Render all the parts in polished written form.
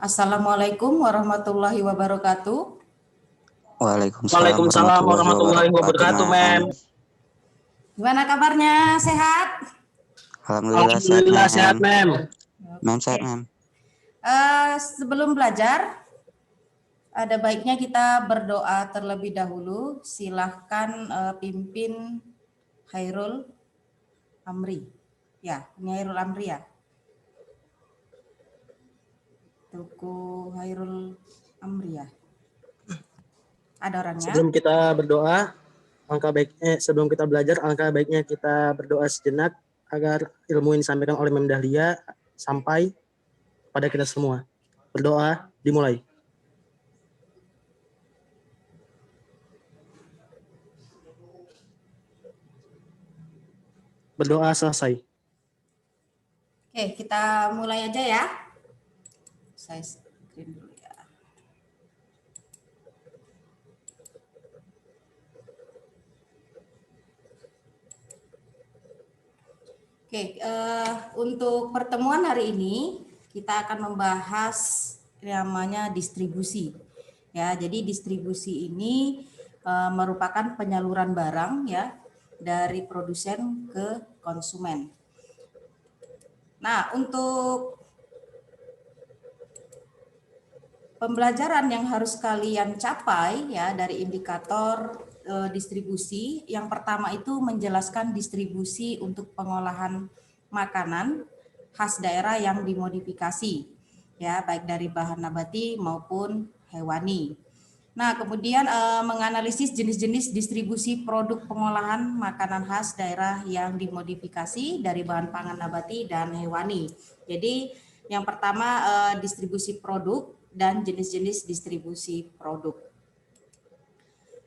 Assalamualaikum warahmatullahi wabarakatuh. Waalaikumsalam Waalaikumsalam warahmatullahi wabarakatuh, Mem. Gimana kabarnya? Sehat? Alhamdulillah sehat, Mem. Mem sehat, Mem. Sebelum belajar, ada baiknya kita berdoa terlebih dahulu. Silahkan pimpin Hairul Amri. Ya, ini Hairul Amri ya. Tuku Hairul Amri ya. Ada orangnya. Sebelum kita berdoa, sebelum kita belajar, alangkah baiknya kita berdoa sejenak agar ilmu yang disampaikan oleh Mem Dahlia sampai pada kita semua. Berdoa dimulai. Berdoa selesai. Oke, kita mulai aja ya. Saya screen dulu ya. Oke, untuk pertemuan hari ini kita akan membahas namanya distribusi. Ya, jadi distribusi ini merupakan penyaluran barang ya dari produsen ke konsumen. Nah, untuk pembelajaran yang harus kalian capai ya dari indikator distribusi, yang pertama itu menjelaskan distribusi untuk pengolahan makanan khas daerah yang dimodifikasi ya, baik dari bahan nabati maupun hewani. Nah, kemudian menganalisis jenis-jenis distribusi produk pengolahan makanan khas daerah yang dimodifikasi dari bahan pangan nabati dan hewani. Jadi yang pertama distribusi produk dan jenis-jenis distribusi produk.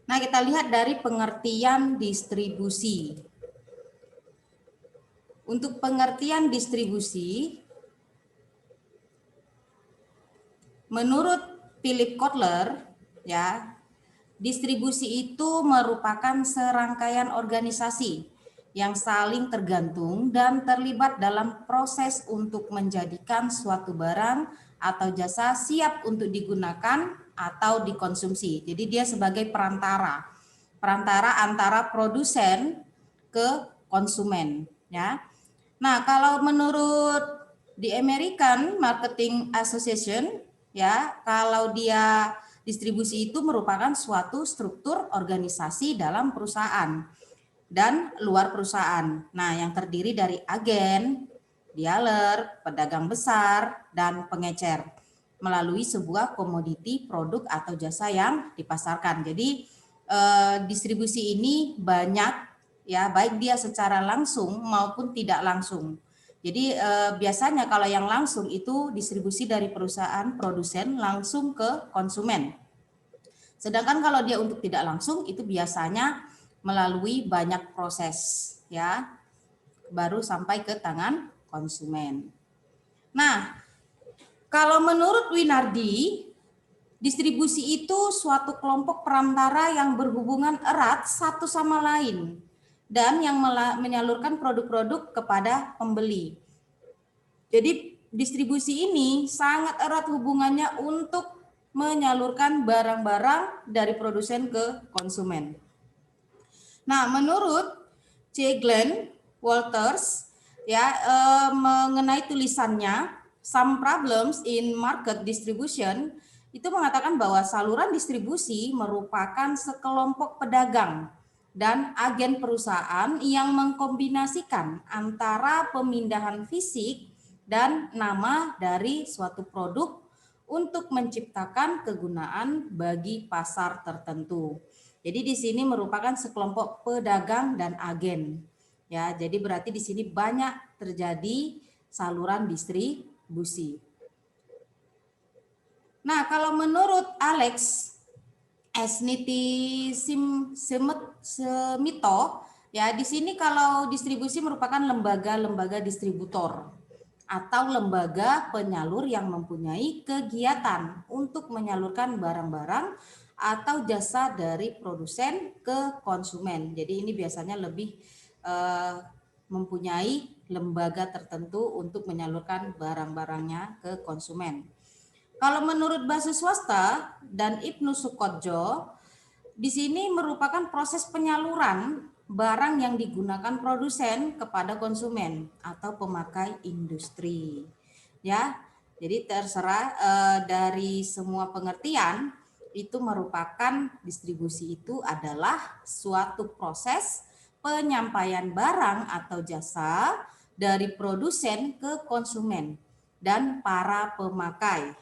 Nah, kita lihat dari pengertian distribusi. Untuk pengertian distribusi, menurut Philip Kotler, ya, distribusi itu merupakan serangkaian organisasi yang saling tergantung dan terlibat dalam proses untuk menjadikan suatu barang atau jasa siap untuk digunakan atau dikonsumsi. Jadi dia sebagai perantara antara produsen ke konsumen, ya. Nah, kalau menurut The American Marketing Association, ya, kalau dia distribusi itu merupakan suatu struktur organisasi dalam perusahaan dan luar perusahaan. Nah, yang terdiri dari agen, dealer, pedagang besar, dan pengecer melalui sebuah komoditi, produk atau jasa yang dipasarkan. Jadi distribusi ini banyak ya, baik dia secara langsung maupun tidak langsung. Jadi biasanya kalau yang langsung itu distribusi dari perusahaan produsen langsung ke konsumen. Sedangkan kalau dia untuk tidak langsung itu biasanya melalui banyak proses ya, baru sampai ke tangan konsumen. Nah, kalau menurut Winardi, distribusi itu suatu kelompok perantara yang berhubungan erat satu sama lain dan yang menyalurkan produk-produk kepada pembeli. Jadi distribusi ini sangat erat hubungannya untuk menyalurkan barang-barang dari produsen ke konsumen. Nah, menurut C. Glenn Walters ya, mengenai tulisannya Some Problems in Market Distribution, itu mengatakan bahwa saluran distribusi merupakan sekelompok pedagang dan agen perusahaan yang mengkombinasikan antara pemindahan fisik dan nama dari suatu produk untuk menciptakan kegunaan bagi pasar tertentu. Jadi di sini merupakan sekelompok pedagang dan agen. Ya, jadi berarti di sini banyak terjadi saluran distribusi. Nah, kalau menurut Alex Smito, ya di sini kalau distribusi merupakan lembaga-lembaga distributor atau lembaga penyalur yang mempunyai kegiatan untuk menyalurkan barang-barang atau jasa dari produsen ke konsumen. Jadi ini biasanya lebih mempunyai lembaga tertentu untuk menyalurkan barang-barangnya ke konsumen. Kalau menurut bahasa swasta dan Ibnu Sukodjo, di sini merupakan proses penyaluran barang yang digunakan produsen kepada konsumen atau pemakai industri. Ya, jadi terserah dari semua pengertian itu merupakan distribusi itu adalah suatu proses penyampaian barang atau jasa dari produsen ke konsumen dan para pemakai.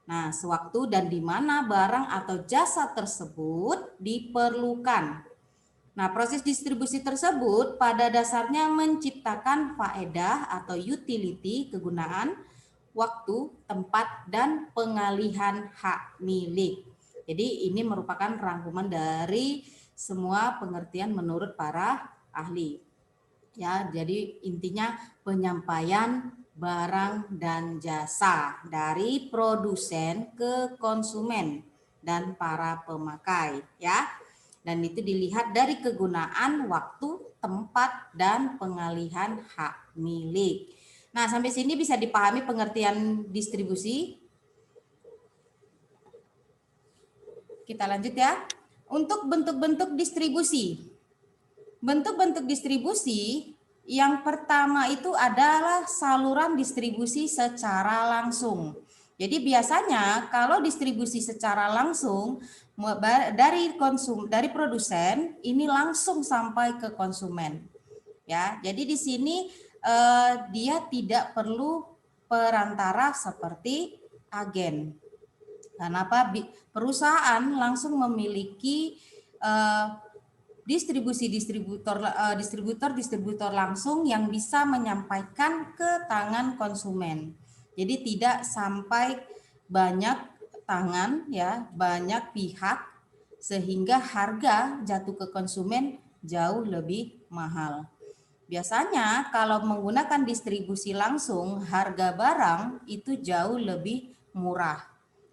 Nah, sewaktu dan di mana barang atau jasa tersebut diperlukan. Nah, proses distribusi tersebut pada dasarnya menciptakan faedah atau utility kegunaan, waktu, tempat, dan pengalihan hak milik. Jadi ini merupakan rangkuman dari semua pengertian menurut para ahli. Ya, jadi intinya penyampaian barang dan jasa dari produsen ke konsumen dan para pemakai, ya. Dan itu dilihat dari kegunaan waktu, tempat, dan pengalihan hak milik. Nah, sampai sini bisa dipahami pengertian distribusi. Kita lanjut ya. Untuk bentuk-bentuk distribusi. Bentuk-bentuk distribusi yang pertama itu adalah saluran distribusi secara langsung. Jadi biasanya kalau distribusi secara langsung dari produsen ini langsung sampai ke konsumen. Ya, jadi di sini dia tidak perlu perantara seperti agen. Kenapa? Perusahaan langsung memiliki distributor langsung yang bisa menyampaikan ke tangan konsumen. Jadi tidak sampai banyak tangan, ya, banyak pihak, sehingga harga jatuh ke konsumen jauh lebih mahal. Biasanya kalau menggunakan distribusi langsung, harga barang itu jauh lebih murah.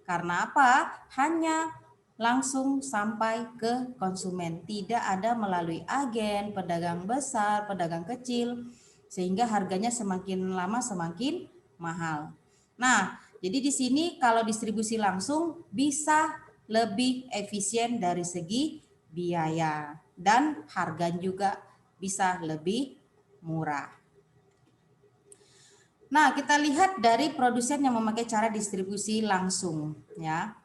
Karena apa? Hanya langsung sampai ke konsumen, tidak ada melalui agen, pedagang besar, pedagang kecil, sehingga harganya semakin lama semakin mahal. Nah, jadi di sini kalau distribusi langsung bisa lebih efisien dari segi biaya dan harga juga bisa lebih murah. Nah, kita lihat dari produsen yang memakai cara distribusi langsung, ya.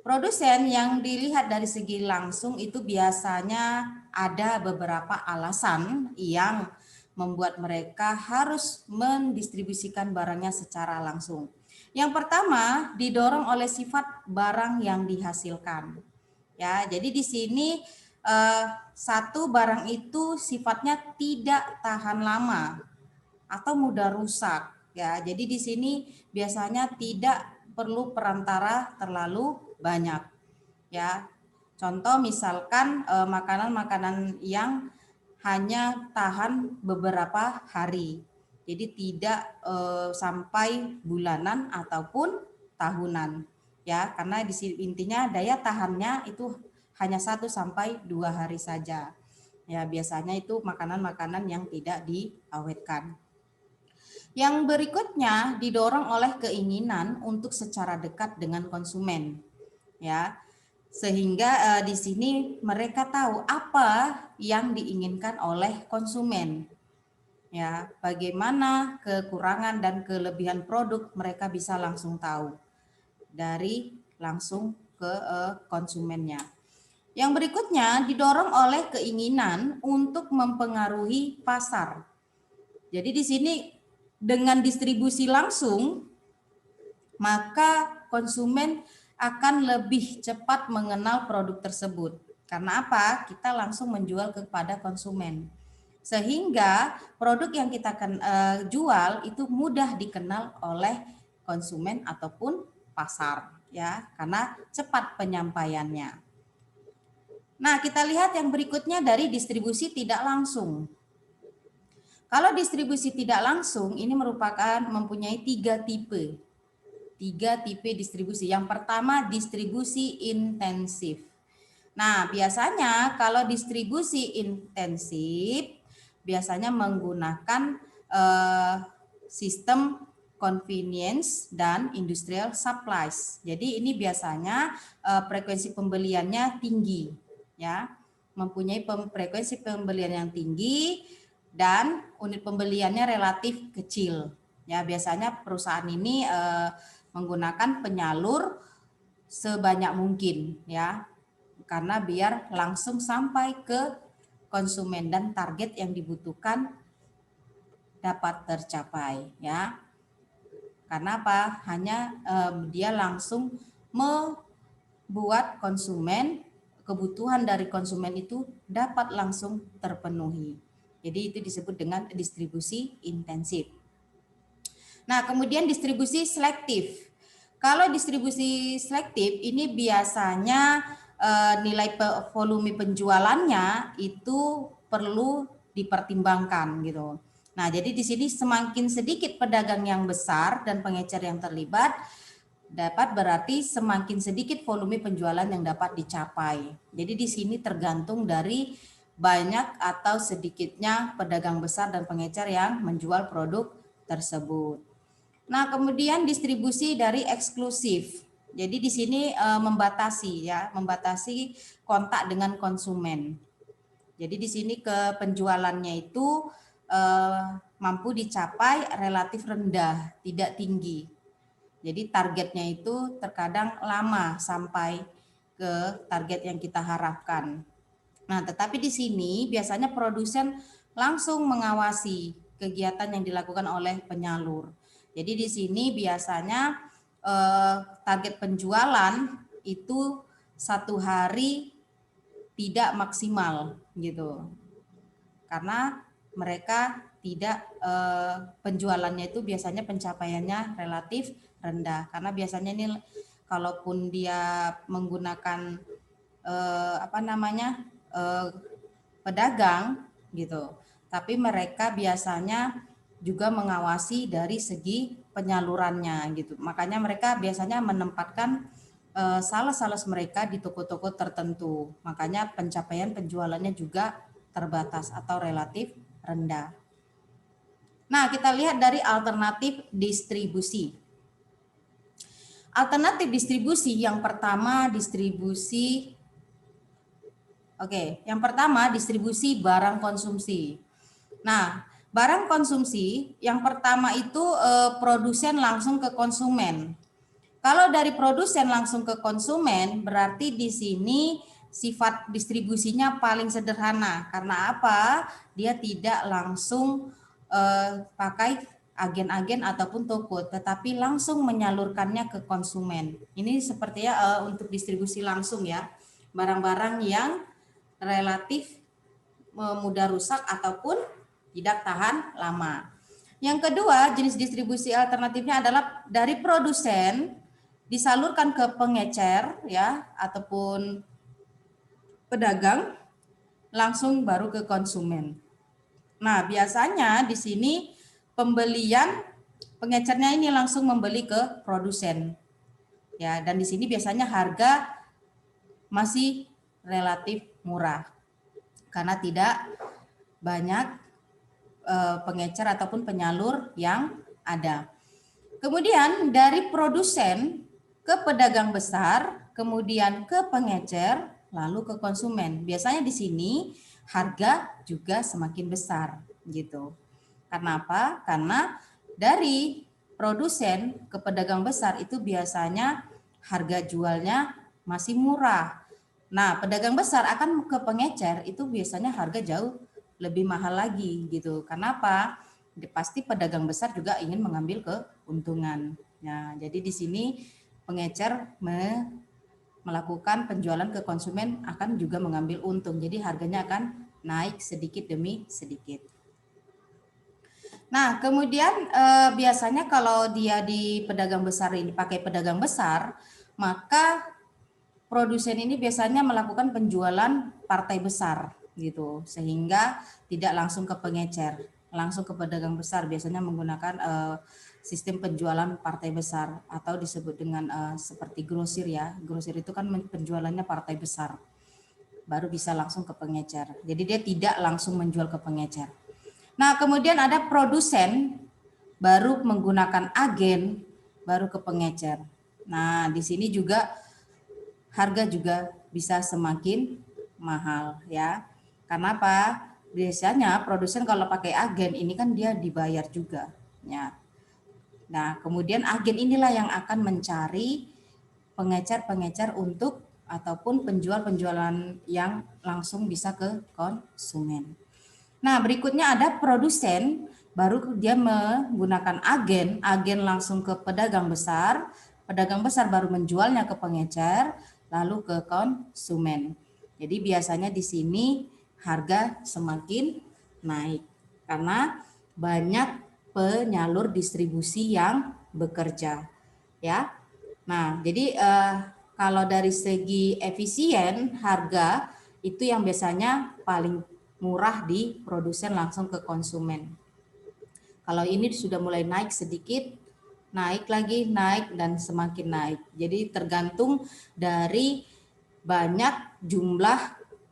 Produsen yang dilihat dari segi langsung itu biasanya ada beberapa alasan yang membuat mereka harus mendistribusikan barangnya secara langsung. Yang pertama, didorong oleh sifat barang yang dihasilkan. Ya, jadi di sini satu barang itu sifatnya tidak tahan lama atau mudah rusak. Ya, jadi di sini biasanya tidak perlu perantara terlalu banyak. Ya, contoh misalkan makanan-makanan yang hanya tahan beberapa hari. Jadi tidak sampai bulanan ataupun tahunan. Ya, karena di sini intinya daya tahannya itu hanya 1 sampai 2 hari saja. Ya, biasanya itu makanan-makanan yang tidak diawetkan. Yang berikutnya didorong oleh keinginan untuk secara dekat dengan konsumen. Ya. Sehingga di sini mereka tahu apa yang diinginkan oleh konsumen. Ya, bagaimana kekurangan dan kelebihan produk mereka bisa langsung tahu dari langsung ke konsumennya. Yang berikutnya didorong oleh keinginan untuk mempengaruhi pasar. Jadi di sini dengan distribusi langsung maka konsumen akan lebih cepat mengenal produk tersebut. Karena apa? Kita langsung menjual kepada konsumen. Sehingga produk yang kita jual itu mudah dikenal oleh konsumen ataupun pasar, ya, karena cepat penyampaiannya. Nah, kita lihat yang berikutnya dari distribusi tidak langsung. Kalau distribusi tidak langsung ini merupakan mempunyai 3 tipe. 3 tipe distribusi. Yang pertama distribusi intensif. Nah, biasanya kalau distribusi intensif biasanya menggunakan sistem convenience, dan industrial supplies. Jadi ini biasanya frekuensi pembeliannya tinggi, ya, mempunyai frekuensi pembelian yang tinggi dan unit pembeliannya relatif kecil. Ya, biasanya perusahaan ini menggunakan penyalur sebanyak mungkin, ya, karena biar langsung sampai ke konsumen dan target yang dibutuhkan dapat tercapai, ya. Karena apa? Hanya dia langsung membuat kebutuhan dari konsumen itu dapat langsung terpenuhi. Jadi itu disebut dengan distribusi intensif. Nah, kemudian distribusi selektif. Kalau distribusi selektif ini biasanya nilai volume penjualannya itu perlu dipertimbangkan gitu. Nah, jadi di sini semakin sedikit pedagang yang besar dan pengecer yang terlibat, dapat berarti semakin sedikit volume penjualan yang dapat dicapai. Jadi di sini tergantung dari banyak atau sedikitnya pedagang besar dan pengecer yang menjual produk tersebut. Nah, kemudian distribusi dari eksklusif. Jadi di sini membatasi membatasi kontak dengan konsumen. Jadi di sini ke penjualannya itu mampu dicapai relatif rendah, tidak tinggi. Jadi targetnya itu terkadang lama sampai ke target yang kita harapkan. Nah, tetapi di sini biasanya produsen langsung mengawasi kegiatan yang dilakukan oleh penyalur. Jadi di sini biasanya target penjualan itu 1 hari tidak maksimal gitu. Karena mereka tidak penjualannya itu biasanya pencapaiannya relatif rendah. Karena biasanya ini kalaupun dia menggunakan pedagang gitu. Tapi mereka biasanya juga mengawasi dari segi penyalurannya gitu. Makanya mereka biasanya menempatkan sales mereka di toko-toko tertentu. Makanya pencapaian penjualannya juga terbatas atau relatif rendah. Nah, kita lihat dari alternatif distribusi. Alternatif distribusi yang pertama distribusi barang konsumsi. Nah, barang konsumsi yang pertama itu produsen langsung ke konsumen. Kalau dari produsen langsung ke konsumen berarti di sini sifat distribusinya paling sederhana. Karena apa? Dia tidak langsung pakai agen-agen ataupun toko, tetapi langsung menyalurkannya ke konsumen. Ini sepertinya untuk distribusi langsung ya, barang-barang yang relatif mudah rusak ataupun tidak tahan lama. Yang kedua, jenis distribusi alternatifnya adalah dari produsen disalurkan ke pengecer ya ataupun pedagang langsung baru ke konsumen. Nah, biasanya di sini pengecernya ini langsung membeli ke produsen. Ya, dan di sini biasanya harga masih relatif murah. Karena tidak banyak pengecer ataupun penyalur yang ada. Kemudian dari produsen ke pedagang besar, kemudian ke pengecer, lalu ke konsumen. Biasanya di sini harga juga semakin besar gitu. Karena apa? Karena dari produsen ke pedagang besar itu biasanya harga jualnya masih murah. Nah, pedagang besar akan ke pengecer itu biasanya harga jauh lebih mahal lagi gitu. Kenapa? Pasti pedagang besar juga ingin mengambil keuntungan. Nah, jadi di sini pengecer melakukan penjualan ke konsumen akan juga mengambil untung. Jadi harganya akan naik sedikit demi sedikit. Nah, kemudian biasanya kalau dia di pedagang besar ini pakai pedagang besar, maka produsen ini biasanya melakukan penjualan partai besar gitu, sehingga tidak langsung ke pengecer, langsung ke pedagang besar, biasanya menggunakan sistem penjualan partai besar atau disebut dengan seperti grosir ya. Grosir itu kan penjualannya partai besar, baru bisa langsung ke pengecer. Jadi dia tidak langsung menjual ke pengecer. Nah, kemudian ada produsen baru menggunakan agen, baru ke pengecer. Nah, di sini juga harga juga bisa semakin mahal ya. Karena apa? Biasanya produsen kalau pakai agen ini kan dia dibayar juga ya. Nah, kemudian agen inilah yang akan mencari pengecer-pengecer untuk ataupun penjual-penjualan yang langsung bisa ke konsumen. Nah, berikutnya ada produsen, baru dia menggunakan agen, agen langsung ke pedagang besar baru menjualnya ke pengecer, lalu ke konsumen. Jadi biasanya di sini harga semakin naik karena banyak penyalur distribusi yang bekerja, ya. Nah, jadi kalau dari segi efisien harga itu yang biasanya paling murah di produsen langsung ke konsumen. Kalau ini sudah mulai naik sedikit, naik lagi, naik dan semakin naik. Jadi tergantung dari banyak jumlah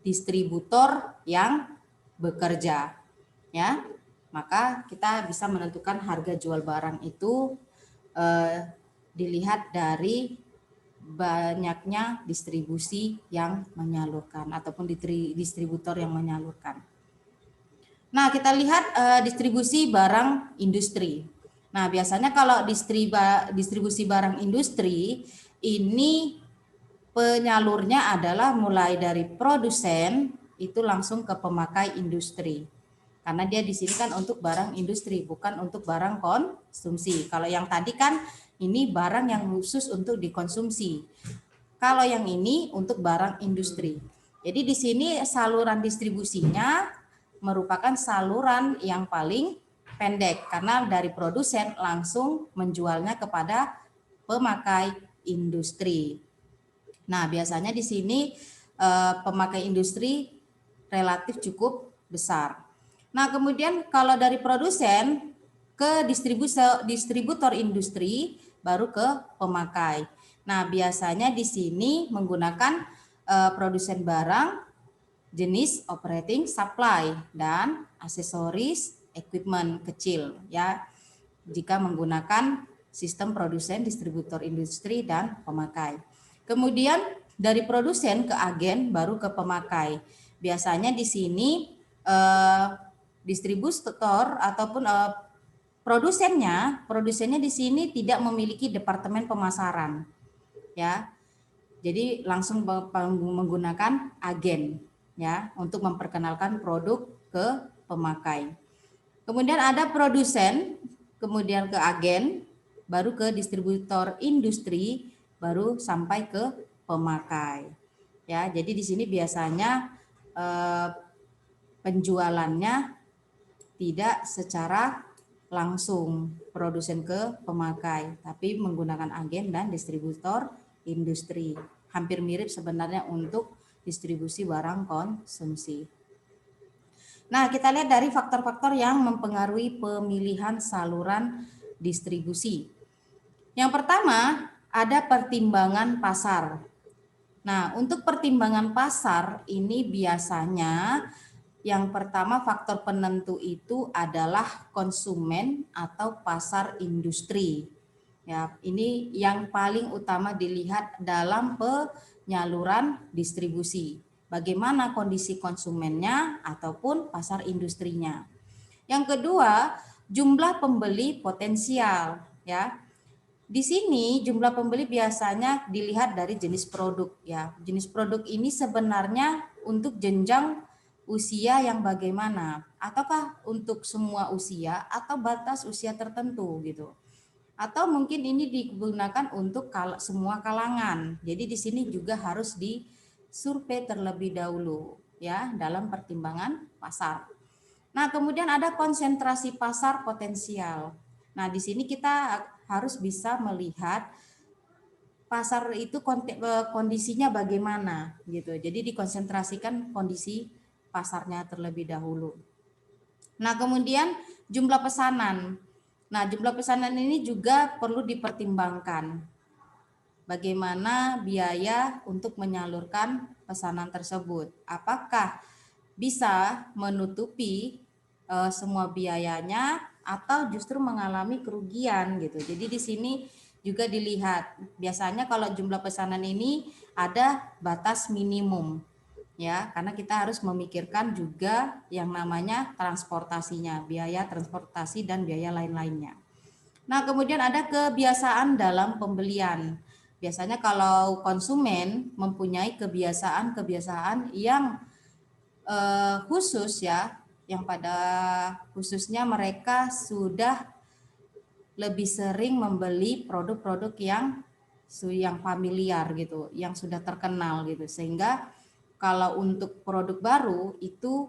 distributor yang bekerja, ya. Maka kita bisa menentukan harga jual barang itu dilihat dari banyaknya distribusi yang menyalurkan ataupun distributor yang menyalurkan. Nah, kita lihat distribusi barang industri. Nah, biasanya kalau distribusi barang industri ini penyalurnya adalah mulai dari produsen itu langsung ke pemakai industri. Karena dia di sini kan untuk barang industri, bukan untuk barang konsumsi. Kalau yang tadi kan ini barang yang khusus untuk dikonsumsi. Kalau yang ini untuk barang industri. Jadi di sini saluran distribusinya merupakan saluran yang paling pendek karena dari produsen langsung menjualnya kepada pemakai industri. Nah, biasanya di sini pemakai industri relatif cukup besar. Nah, kemudian kalau dari produsen ke distributor industri baru ke pemakai. Nah, biasanya di sini menggunakan produsen barang jenis operating supply dan aksesoris equipment kecil ya. Jika menggunakan sistem produsen, distributor industri dan pemakai. Kemudian dari produsen ke agen baru ke pemakai. Biasanya di sini distributor ataupun produsennya di sini tidak memiliki departemen pemasaran, ya. Jadi langsung menggunakan agen, ya, untuk memperkenalkan produk ke pemakai. Kemudian ada produsen, kemudian ke agen, baru ke distributor industri, baru sampai ke pemakai. Ya, jadi di sini biasanya penjualannya tidak secara langsung produsen ke pemakai, tapi menggunakan agen dan distributor industri. Hampir mirip sebenarnya untuk distribusi barang konsumsi. Nah, kita lihat dari faktor-faktor yang mempengaruhi pemilihan saluran distribusi. Yang pertama, ada pertimbangan pasar. Nah, untuk pertimbangan pasar ini biasanya yang pertama faktor penentu itu adalah konsumen atau pasar industri. Ya, ini yang paling utama dilihat dalam penyaluran distribusi. Bagaimana kondisi konsumennya ataupun pasar industrinya. Yang kedua, jumlah pembeli potensial, ya. Di sini jumlah pembeli biasanya dilihat dari jenis produk, ya. Jenis produk ini sebenarnya untuk jenjang usia yang bagaimana? Ataukah untuk semua usia atau batas usia tertentu gitu? Atau mungkin ini digunakan untuk semua kalangan. Jadi di sini juga harus disurvei terlebih dahulu ya dalam pertimbangan pasar. Nah, kemudian ada konsentrasi pasar potensial. Nah, di sini kita harus bisa melihat pasar itu kondisinya bagaimana gitu. Jadi dikonsentrasikan kondisi pasarnya terlebih dahulu. Nah, kemudian jumlah pesanan. Nah, jumlah pesanan ini juga perlu dipertimbangkan. Bagaimana biaya untuk menyalurkan pesanan tersebut? Apakah bisa menutupi semua biayanya atau justru mengalami kerugian gitu. Jadi di sini juga dilihat biasanya kalau jumlah pesanan ini ada batas minimum ya, karena kita harus memikirkan juga yang namanya transportasinya, biaya transportasi dan biaya lain-lainnya. Nah, kemudian ada kebiasaan dalam pembelian. Biasanya kalau konsumen mempunyai kebiasaan-kebiasaan yang khusus ya, yang pada khususnya mereka sudah lebih sering membeli produk-produk yang familiar gitu, yang sudah terkenal gitu. Sehingga kalau untuk produk baru itu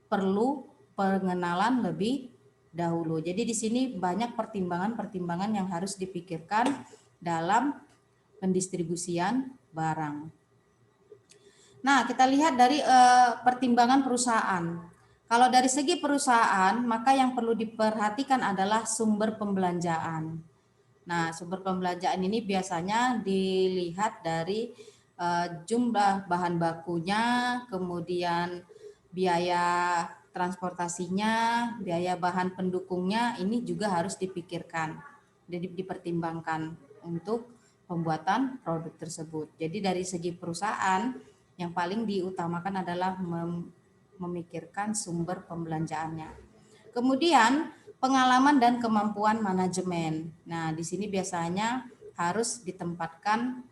perlu pengenalan lebih dahulu. Jadi di sini banyak pertimbangan-pertimbangan yang harus dipikirkan dalam pendistribusian barang. Nah, kita lihat dari pertimbangan perusahaan. Kalau dari segi perusahaan, maka yang perlu diperhatikan adalah sumber pembelanjaan. Nah, sumber pembelanjaan ini biasanya dilihat dari jumlah bahan bakunya, kemudian biaya transportasinya, biaya bahan pendukungnya, ini juga harus dipikirkan, jadi dipertimbangkan untuk pembuatan produk tersebut. Jadi dari segi perusahaan, yang paling diutamakan adalah memikirkan sumber pembelanjaannya. Kemudian pengalaman dan kemampuan manajemen. Nah, di sini biasanya harus ditempatkan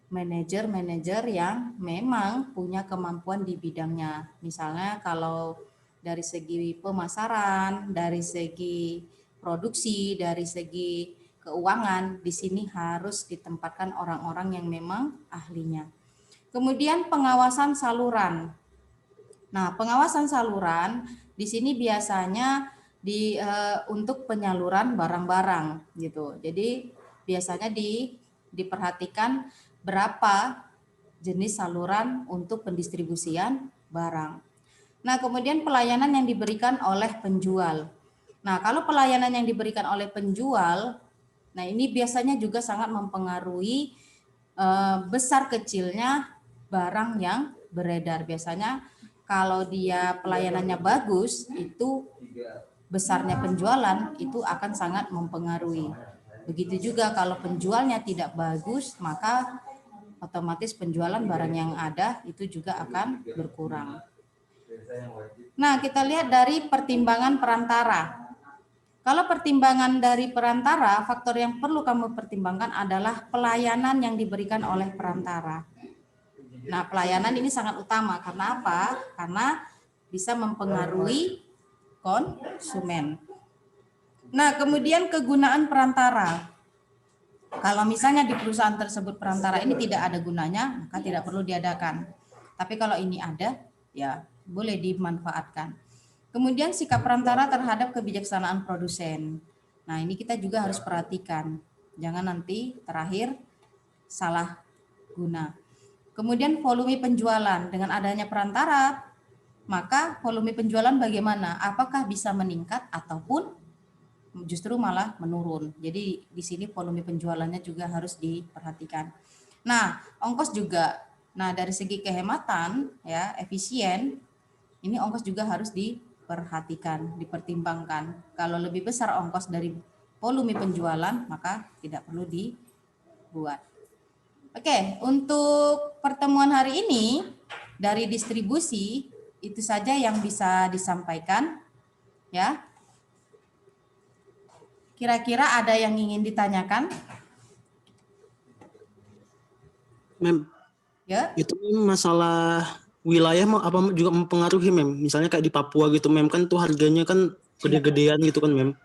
manajer-manajer yang memang punya kemampuan di bidangnya. Misalnya kalau dari segi pemasaran, dari segi produksi, dari segi keuangan, di sini harus ditempatkan orang-orang yang memang ahlinya. Kemudian pengawasan saluran. Nah, pengawasan saluran di sini biasanya untuk penyaluran barang-barang gitu. Jadi biasanya diperhatikan berapa jenis saluran untuk pendistribusian barang. Nah, kemudian pelayanan yang diberikan oleh penjual. Nah, kalau pelayanan yang diberikan oleh penjual, nah ini biasanya juga sangat mempengaruhi besar kecilnya barang yang beredar. Biasanya kalau dia pelayanannya bagus, itu besarnya penjualan itu akan sangat mempengaruhi. Begitu juga kalau penjualnya tidak bagus, maka otomatis penjualan barang yang ada itu juga akan berkurang. Nah, kita lihat dari pertimbangan perantara. Kalau pertimbangan dari perantara, faktor yang perlu kamu pertimbangkan adalah pelayanan yang diberikan oleh perantara. Nah, pelayanan ini sangat utama. Karena apa? Karena bisa mempengaruhi konsumen. Nah, kemudian kegunaan perantara. Kalau misalnya di perusahaan tersebut perantara ini tidak ada gunanya, maka tidak perlu diadakan. Tapi kalau ini ada, ya boleh dimanfaatkan. Kemudian sikap perantara terhadap kebijaksanaan produsen. Nah, ini kita juga harus perhatikan. Jangan nanti terakhir salah guna. Kemudian volume penjualan. Dengan adanya perantara, maka volume penjualan bagaimana? Apakah bisa meningkat ataupun justru malah menurun. Jadi di sini volume penjualannya juga harus diperhatikan. Nah, ongkos juga. Nah, dari segi kehematan ya, efisien, ini ongkos juga harus diperhatikan, dipertimbangkan. Kalau lebih besar ongkos dari volume penjualan, maka tidak perlu dibuat. Oke, untuk pertemuan hari ini dari distribusi itu saja yang bisa disampaikan ya. Kira-kira ada yang ingin ditanyakan? Mem, Ya. itu masalah wilayah apa juga mempengaruhi, Mem. Misalnya kayak di Papua gitu, Mem, kan tuh harganya kan gede-gedean gitu kan, Mem.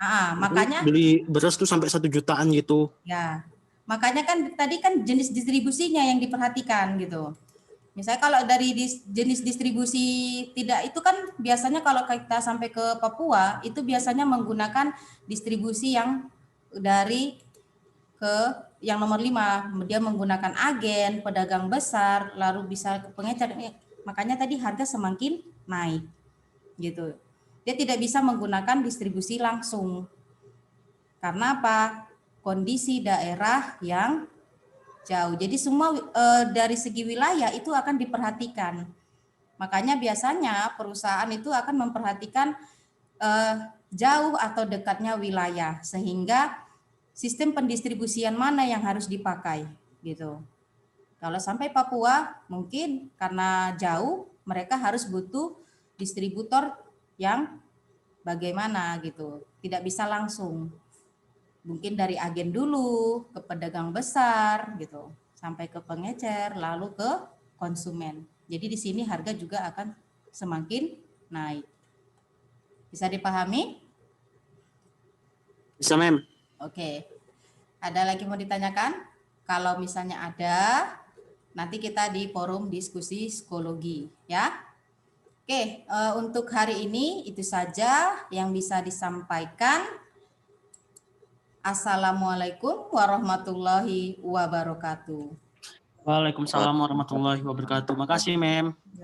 Makanya Beli beras tuh sampai 1 jutaan gitu. ya. Makanya kan tadi kan jenis distribusinya yang diperhatikan gitu. Misalnya kalau dari jenis distribusi tidak itu kan biasanya kalau kita sampai ke Papua itu biasanya menggunakan distribusi yang dari ke yang nomor 5, dia menggunakan agen, pedagang besar, lalu bisa ke pengecer. Makanya tadi harga semakin naik gitu. Dia tidak bisa menggunakan distribusi langsung. Karena apa? Kondisi daerah yang jauh. Jadi semua dari segi wilayah itu akan diperhatikan. Makanya biasanya perusahaan itu akan memperhatikan jauh atau dekatnya wilayah, sehingga sistem pendistribusian mana yang harus dipakai gitu. Kalau sampai Papua mungkin karena jauh mereka harus butuh distributor yang bagaimana gitu, tidak bisa langsung. Mungkin dari agen dulu ke pedagang besar gitu, sampai ke pengecer, lalu ke konsumen. Jadi di sini harga juga akan semakin naik. Bisa dipahami? Bisa, Mem. Oke. Ada lagi mau ditanyakan? Kalau misalnya ada, nanti kita di forum diskusi psikologi ya. Oke, untuk hari ini itu saja yang bisa disampaikan. Assalamualaikum warahmatullahi wabarakatuh. Waalaikumsalam warahmatullahi wabarakatuh. Makasih, Mem.